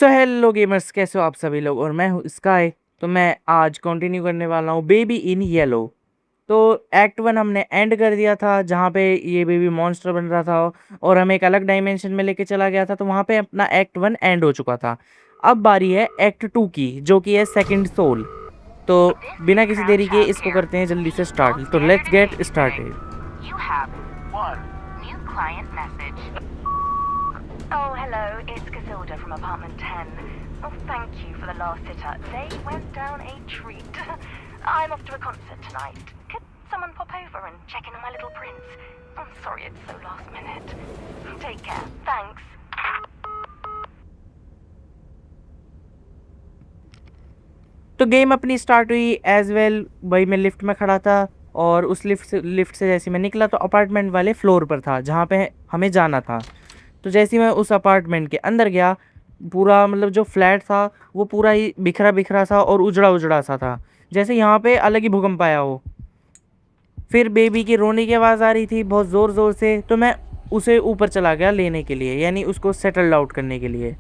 So hello gamers, कैसे हो आप सभी लोग। और मैं हूँ स्काई। तो मैं आज कंटिन्यू करने वाला हूँ बेबी इन येलो। तो एक्ट 1 हमने एंड कर दिया था, जहाँ पे ये बेबी मॉन्स्टर बन रहा था और हमें एक अलग डायमेंशन में लेके चला गया था। तो वहाँ पे अपना एक्ट 1 एंड हो चुका था। अब बारी है एक्ट 2 की, जो कि है सेकंड सोल। तो बिना किसी देरी के इसको करते हैं जल्दी से स्टार्ट। तो let's get started. Oh, hello, it's Casilda from apartment 10. Oh, thank you for the last sitter. They went down a treat. I'm off to a concert tonight. Could someone pop over and check in on my little prince? I'm sorry it's so last minute. Take care. Thanks. तो game अपनी start हुई as well. भाई मैं lift में खड़ा था और उस लिफ्ट से जैसे मैं निकला तो अपार्टमेंट वाले फ्लोर पर था, जहाँ पे हमें जाना था। तो जैसे ही मैं उस अपार्टमेंट के अंदर गया, पूरा मतलब जो फ्लैट था वो पूरा ही बिखरा बिखरा सा और उजड़ा उजड़ा सा था, जैसे यहाँ पे अलग ही भूकंप आया हो। फिर बेबी की रोने की आवाज़ आ रही थी बहुत ज़ोर ज़ोर से। तो मैं उसे ऊपर चला गया लेने के लिए, यानी उसको सेटल्ड आउट करने के लिए।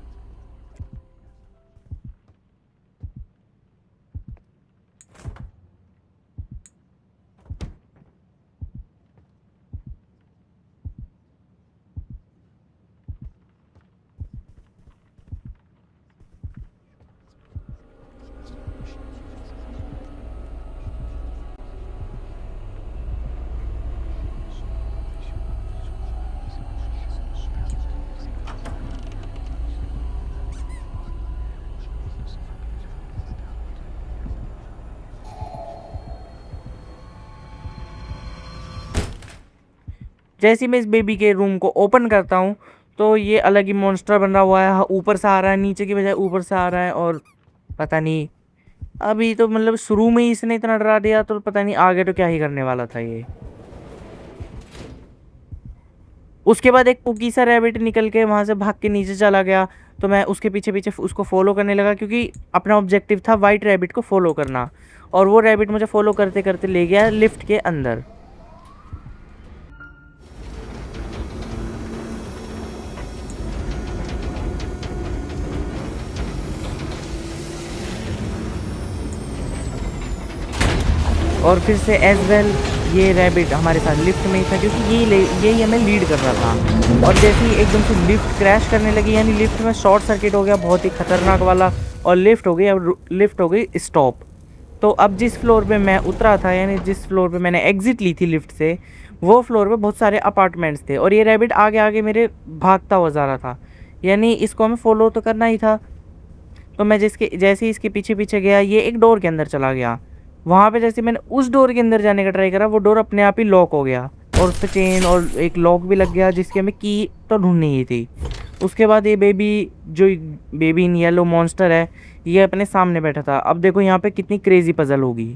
जैसे ही मैं इस बेबी के रूम को ओपन करता हूँ तो ये अलग ही मॉन्स्टर बन रहा हुआ है। ऊपर से आ रहा है, नीचे की बजाय ऊपर से आ रहा है। और पता नहीं, अभी तो मतलब शुरू में ही इसने इतना डरा दिया, तो पता नहीं आगे तो क्या ही करने वाला था ये। उसके बाद एक पुकी सा रैबिट निकल के वहां से भाग के नीचे चला गया। तो मैं उसके पीछे पीछे उसको फॉलो करने लगा, क्योंकि अपना ऑब्जेक्टिव था वाइट रैबिट को फॉलो करना। और वो रैबिट मुझे फॉलो करते करते ले गया लिफ्ट के अंदर। और फिर से एज वेल ये रैबिट हमारे साथ लिफ्ट में ही था, क्योंकि यही हमें लीड कर रहा था। और जैसे ही एकदम से लिफ्ट क्रैश करने लगी, यानी लिफ्ट में शॉर्ट सर्किट हो गया बहुत ही खतरनाक वाला, और लिफ्ट हो गई स्टॉप। तो अब जिस फ्लोर पे मैं उतरा था, यानी जिस फ्लोर पे मैंने एग्जिट ली थी लिफ्ट से, वो फ्लोर पे बहुत सारे अपार्टमेंट्स थे। और ये रैबिट आगे आगे मेरे भागता हुआ जा रहा था, यानी इसको हमें फॉलो तो करना ही था। तो मैं जैसे ही इसके पीछे पीछे गया, ये एक डोर के अंदर चला गया। वहाँ पे जैसे मैंने उस डोर के अंदर जाने का ट्राई करा, वो डोर अपने आप ही लॉक हो गया और उस पर चेन और एक लॉक भी लग गया, जिसकी हमें की तो ढूंढनी ही थी। उसके बाद ये बेबी इन येलो मॉन्स्टर है, ये अपने सामने बैठा था। अब देखो यहाँ पे कितनी क्रेजी पजल होगी।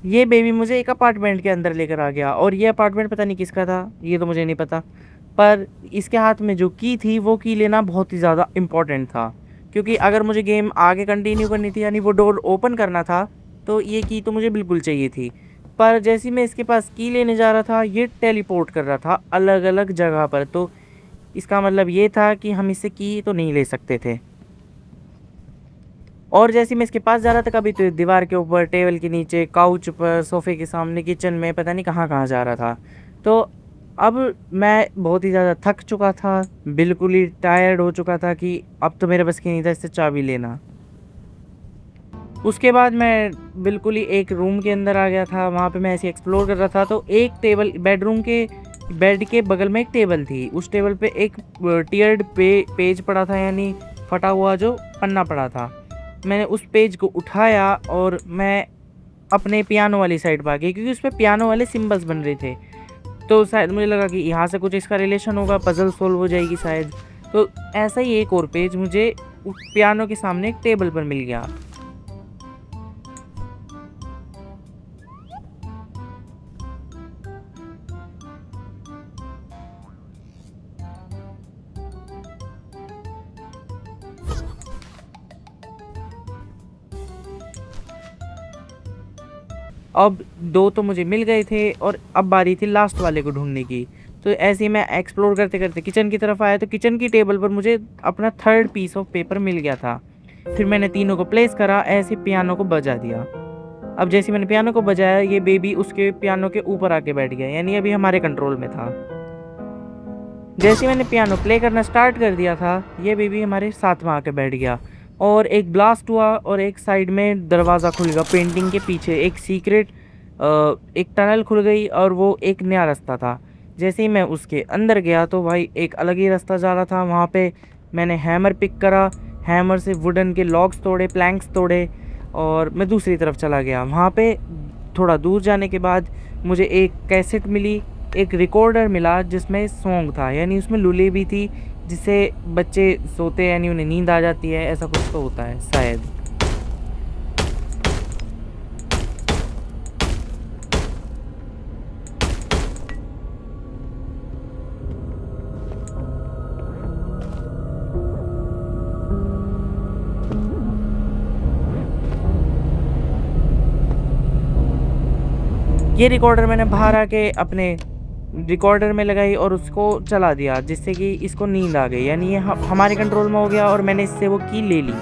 ये बेबी मुझे एक अपार्टमेंट के अंदर लेकर आ गया, और ये अपार्टमेंट पता नहीं किसका था, ये तो मुझे नहीं पता। पर इसके हाथ में जो की थी, वो की लेना बहुत ही ज़्यादा इम्पोर्टेंट था, क्योंकि अगर मुझे गेम आगे कंटिन्यू करनी थी, यानी वो डोर ओपन करना था, तो ये की तो मुझे बिल्कुल चाहिए थी। पर जैसे ही मैं इसके पास की लेने जा रहा था, ये टेलीपोर्ट कर रहा था अलग अलग जगह पर। तो इसका मतलब ये था कि हम इससे की तो नहीं ले सकते थे। और जैसे मैं इसके पास जा रहा था, कभी तो दीवार के ऊपर, टेबल के नीचे, काउच पर, सोफे के सामने, किचन में, पता नहीं कहाँ कहाँ जा रहा था। तो अब मैं बहुत ही ज़्यादा थक चुका था, बिल्कुल ही टायर्ड हो चुका था कि अब तो मेरे बस की नहीं था इससे चाबी लेना। उसके बाद मैं बिल्कुल ही एक रूम के अंदर आ गया था। वहाँ पे मैं ऐसे एक्सप्लोर कर रहा था, तो एक टेबल, बेड के बगल में एक टेबल थी। उस टेबल पे एक टीयर्ड पेज पड़ा था, यानी फटा हुआ जो पन्ना पड़ा था। मैंने उस पेज को उठाया और मैं अपने पियानो वाली साइड पर आ गई, क्योंकि उस पर पियानो वाले सिम्बल्स बन रहे थे। तो शायद मुझे लगा कि यहाँ से कुछ इसका रिलेशन होगा, पजल सोल्व हो जाएगी शायद। तो ऐसा ही एक और पेज मुझे पियानो के सामने एक टेबल पर मिल गया। अब 2 तो मुझे मिल गए थे और अब बारी थी लास्ट वाले को ढूँढने की। तो ऐसे ही मैं एक्सप्लोर करते-करते किचन की तरफ आया, तो किचन की टेबल पर मुझे अपना थर्ड पीस ऑफ पेपर मिल गया था। फिर मैंने तीनों को प्लेस करा, ऐसे पियानो को बजा दिया। अब जैसे ही मैंने पियानो को बजाया, ये बेबी उसके पियानो के ऊपर आके बैठ गया, यानी अभी हमारे कंट्रोल में था। जैसे ही मैंने पियानो प्ले करना स्टार्ट कर दिया था, ये बेबी हमारे साथ में आके बैठ गया और एक ब्लास्ट हुआ और एक साइड में दरवाज़ा खुल गया। पेंटिंग के पीछे एक सीक्रेट एक टनल खुल गई और वो एक नया रास्ता था। जैसे ही मैं उसके अंदर गया तो भाई एक अलग ही रास्ता जा रहा था। वहाँ पे मैंने हैमर पिक करा, हैमर से वुडन के लॉग्स तोड़े, प्लैंक्स तोड़े और मैं दूसरी तरफ चला गया। वहाँ पे थोड़ा दूर जाने के बाद मुझे एक कैसेट मिली, एक रिकॉर्डर मिला जिसमें सॉन्ग था, यानी उसमें लुली भी थी, जिससे बच्चे सोते हैं यानी उन्हें नींद आ जाती है, ऐसा कुछ तो होता है शायद। ये रिकॉर्डर मैंने बाहर आके अपने रिकॉर्डर में लगाई और उसको चला दिया, जिससे कि इसको नींद आ गई, यानी ये हमारे कंट्रोल में हो गया और मैंने इससे वो की ले ली।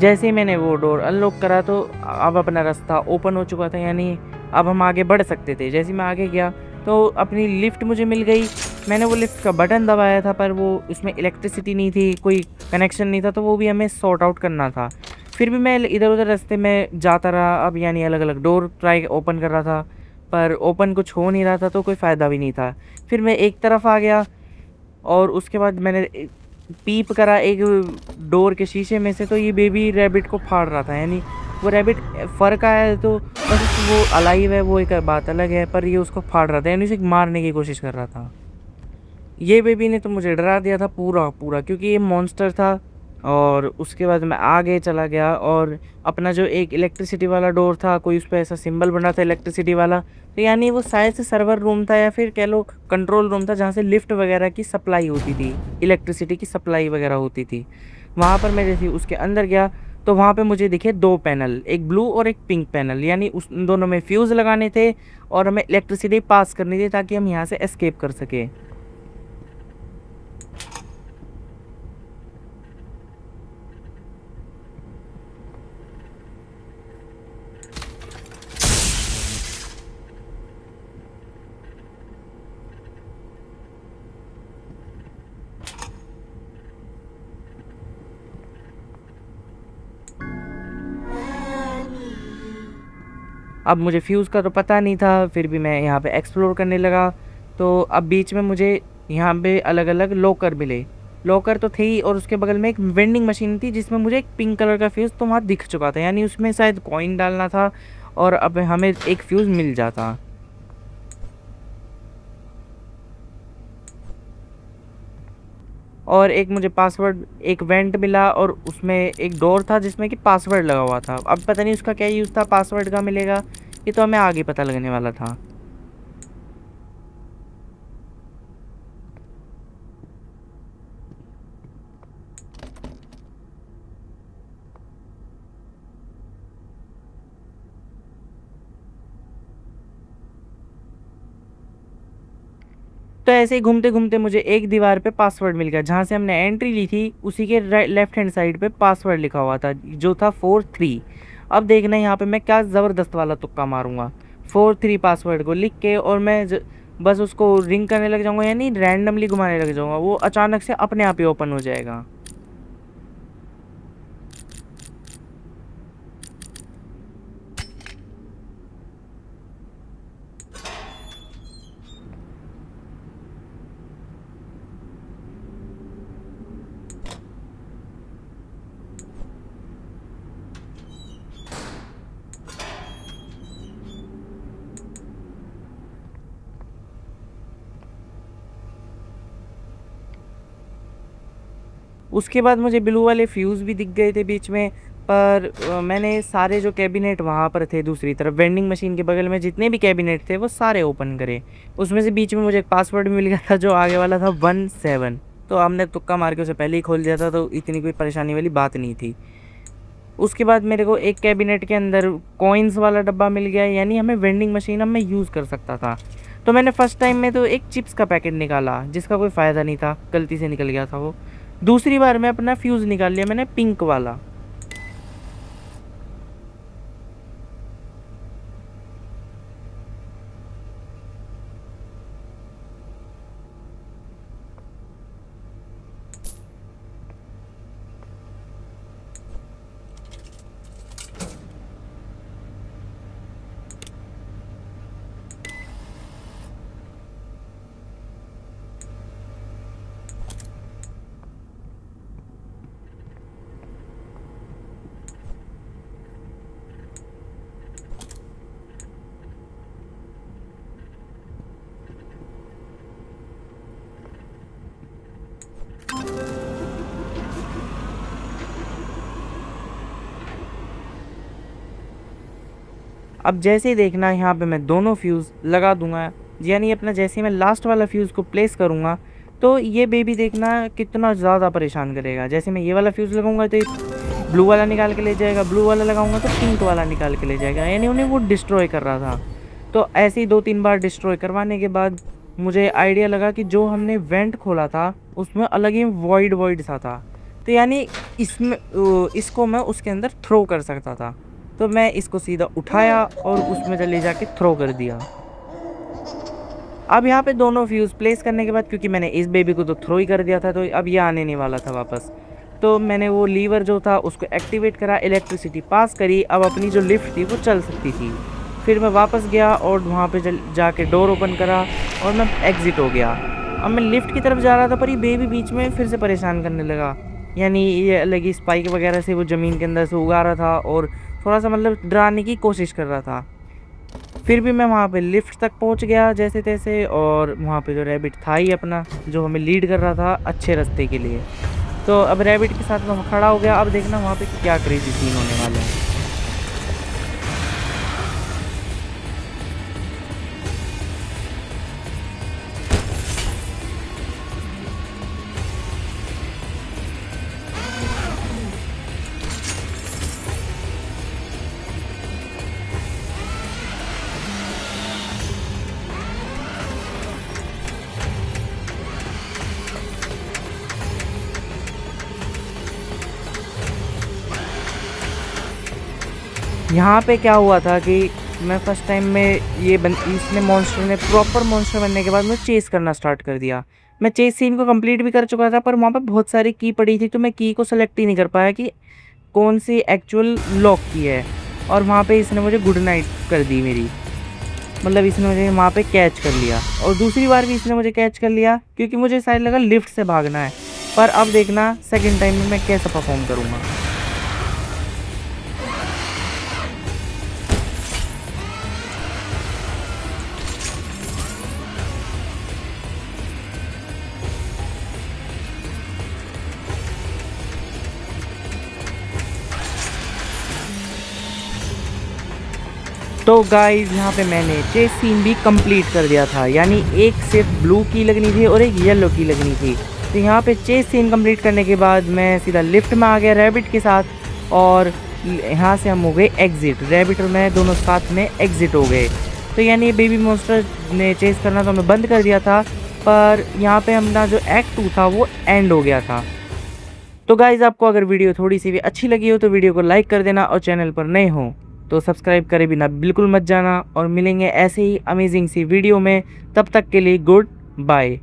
जैसे ही मैंने वो डोर अनलॉक करा तो अब अपना रास्ता ओपन हो चुका था, यानी अब हम आगे बढ़ सकते थे। जैसे ही मैं आगे गया तो अपनी लिफ्ट मुझे मिल गई। मैंने वो लिफ्ट का बटन दबाया था पर वो उसमें इलेक्ट्रिसिटी नहीं थी, कोई कनेक्शन नहीं था, तो वो भी हमें सॉर्ट आउट करना था। फिर भी मैं इधर-उधर रास्ते में जाता रहा, अब यानी अलग-अलग डोर ट्राई ओपन कर रहा था, पर ओपन कुछ हो नहीं रहा था तो कोई फ़ायदा भी नहीं था। फिर मैं एक तरफ आ गया और उसके बाद मैंने पीप करा एक डोर के शीशे में से, तो ये बेबी रैबिट को फाड़ रहा था, यानी वो रैबिट फर का है तो बस वो अलाइव है वो एक बात अलग है, पर ये उसको फाड़ रहा था, यानी उसे मारने की कोशिश कर रहा था। ये बेबी ने तो मुझे डरा दिया था पूरा पूरा, क्योंकि ये मॉन्स्टर था। और उसके बाद मैं आगे चला गया और अपना जो एक इलेक्ट्रिसिटी वाला डोर था, कोई उस पे ऐसा सिंबल बना था इलेक्ट्रिसिटी वाला, तो यानी वो शायद से सर्वर रूम था या फिर कह लो कंट्रोल रूम था, जहाँ से लिफ्ट वगैरह की सप्लाई होती थी, इलेक्ट्रिसिटी की सप्लाई वगैरह होती थी। वहाँ पर मैं जैसे उसके अंदर गया तो वहाँ पे मुझे दिखे 2 पैनल, एक ब्लू और एक पिंक पैनल, यानी उस उन दोनों में फ्यूज़ लगाने थे और हमें इलेक्ट्रिसिटी पास करनी थी ताकि हम यहाँ से एस्केप कर सकें। अब मुझे फ्यूज़ का तो पता नहीं था, फिर भी मैं यहाँ पे एक्सप्लोर करने लगा। तो अब बीच में मुझे यहाँ पे अलग-अलग लॉकर मिले। लॉकर तो थे ही और उसके बगल में एक वेंडिंग मशीन थी जिसमें मुझे एक पिंक कलर का फ्यूज़ तो वहाँ दिख चुका था, यानी उसमें शायद कॉइन डालना था और अब हमें एक फ्यूज़ मिल जाता। और एक मुझे पासवर्ड एक वेंट मिला और उसमें एक डोर था जिसमें कि पासवर्ड लगा हुआ था। अब पता नहीं उसका क्या यूज़ था, पासवर्ड का मिलेगा, ये तो हमें आगे पता लगने वाला था। तो ऐसे ही घूमते-घूमते मुझे एक दीवार पे पासवर्ड मिल गया, जहाँ से हमने एंट्री ली थी उसी के लेफ्ट हैंड साइड पे पासवर्ड लिखा हुआ था जो था 43। अब देखना यहाँ पे मैं क्या ज़बरदस्त वाला तुक्का मारूँगा। 43 पासवर्ड को लिख के और मैं बस उसको रिंग करने लग जाऊँगा, यानी रैंडमली घुमाने लग जाऊँगा, वो अचानक से अपने आप ही ओपन हो जाएगा। उसके बाद मुझे ब्लू वाले फ्यूज़ भी दिख गए थे बीच में, पर मैंने सारे जो कैबिनेट वहाँ पर थे दूसरी तरफ वेंडिंग मशीन के बगल में जितने भी कैबिनेट थे वो सारे ओपन करे। उसमें से बीच में मुझे एक पासवर्ड मिल गया था जो आगे वाला था 17। तो हमने तुक्का मार के उसे पहले ही खोल दिया था, तो इतनी कोई परेशानी वाली बात नहीं थी। उसके बाद मेरे को एक कैबिनेट के अंदर कॉइन्स वाला डब्बा मिल गया, यानी हमें वेंडिंग मशीन अब मैं यूज़ कर सकता था। तो मैंने फ़र्स्ट टाइम में तो एक चिप्स का पैकेट निकाला जिसका कोई फ़ायदा नहीं था, गलती से निकल गया था वो। दूसरी बार मैं अपना फ्यूज़ निकाल लिया मैंने पिंक वाला। अब जैसे ही देखना यहाँ पे मैं दोनों फ्यूज़ लगा दूंगा, यानी अपना जैसे ही मैं लास्ट वाला फ्यूज़ को प्लेस करूँगा तो ये बेबी देखना कितना ज़्यादा परेशान करेगा। जैसे मैं ये वाला फ्यूज़ लगाऊंगा तो ब्लू वाला निकाल के ले जाएगा, ब्लू वाला लगाऊंगा तो पिंक वाला निकाल के ले जाएगा, यानी उन्हें वो डिस्ट्रॉय कर रहा था। तो ऐसे ही 2-3 बार डिस्ट्रॉय करवाने के बाद मुझे आइडिया लगा कि जो हमने वेंट खोला था उसमें अलग ही वॉइड वॉइड सा था, तो यानी इसमें इसको मैं उसके अंदर थ्रो कर सकता था। तो मैं इसको सीधा उठाया और उसमें ले जाके थ्रो कर दिया। अब यहाँ पे दोनों फ्यूज़ प्लेस करने के बाद, क्योंकि मैंने इस बेबी को तो थ्रो ही कर दिया था तो अब ये आने नहीं वाला था वापस, तो मैंने वो लीवर जो था उसको एक्टिवेट करा, इलेक्ट्रिसिटी पास करी, अब अपनी जो लिफ्ट थी वो चल सकती थी। फिर मैं वापस गया और वहाँ पे जाके डोर ओपन करा और मैं एग्ज़िट हो गया। अब मैं लिफ्ट की तरफ जा रहा था पर ये बेबी बीच में फिर से परेशान करने लगा, यानी ये अलग ही स्पाइक वगैरह से वो ज़मीन के अंदर से उगा रहा था और थोड़ा सा मतलब डराने की कोशिश कर रहा था। फिर भी मैं वहाँ पे लिफ्ट तक पहुँच गया जैसे तैसे, और वहाँ पे जो रैबिट था ही अपना जो हमें लीड कर रहा था अच्छे रास्ते के लिए। तो अब रैबिट के साथ मैं खड़ा हो गया। अब देखना वहाँ पे क्या क्रेजी सीन होने वाले हैं। यहाँ पे क्या हुआ था कि मैं फर्स्ट टाइम में इसने मॉन्स्टर ने प्रॉपर मॉन्स्टर बनने के बाद मुझे चेस करना स्टार्ट कर दिया। मैं चेस सीन को कंप्लीट भी कर चुका था पर वहाँ पे बहुत सारी की पड़ी थी तो मैं की को सेलेक्ट ही नहीं कर पाया कि कौन सी एक्चुअल लॉक की है, और वहाँ पे इसने मुझे गुड नाइट कर दी मेरी, मतलब इसने मुझे वहाँ पे कैच कर लिया। और दूसरी बार भी इसने मुझे कैच कर लिया क्योंकि मुझे शायद लगा लिफ्ट से भागना है, पर अब देखना सेकेंड टाइम में मैं कैसा परफॉर्म करूँगा। तो गाइस यहाँ पे मैंने चेस सीन भी कंप्लीट कर दिया था, यानी एक सिर्फ ब्लू की लगनी थी और एक येलो की लगनी थी। तो यहाँ पे चेस सीन कंप्लीट करने के बाद मैं सीधा लिफ्ट में आ गया रैबिट के साथ, और यहाँ से हम हो गए एग्ज़िट। रैबिट और मैं दोनों साथ में एग्ज़िट हो गए। तो यानी बेबी मॉन्स्टर ने चेस करना तो हमें बंद कर दिया था, पर यहाँ पे हमारा जो एक्ट 2 था वो एंड हो गया था। तो गाइज़ आपको अगर वीडियो थोड़ी सी भी अच्छी लगी हो तो वीडियो को लाइक कर देना, और चैनल पर नए हो तो सब्सक्राइब करे बिना बिल्कुल मत जाना। और मिलेंगे ऐसे ही अमेजिंग सी वीडियो में, तब तक के लिए गुड बाय।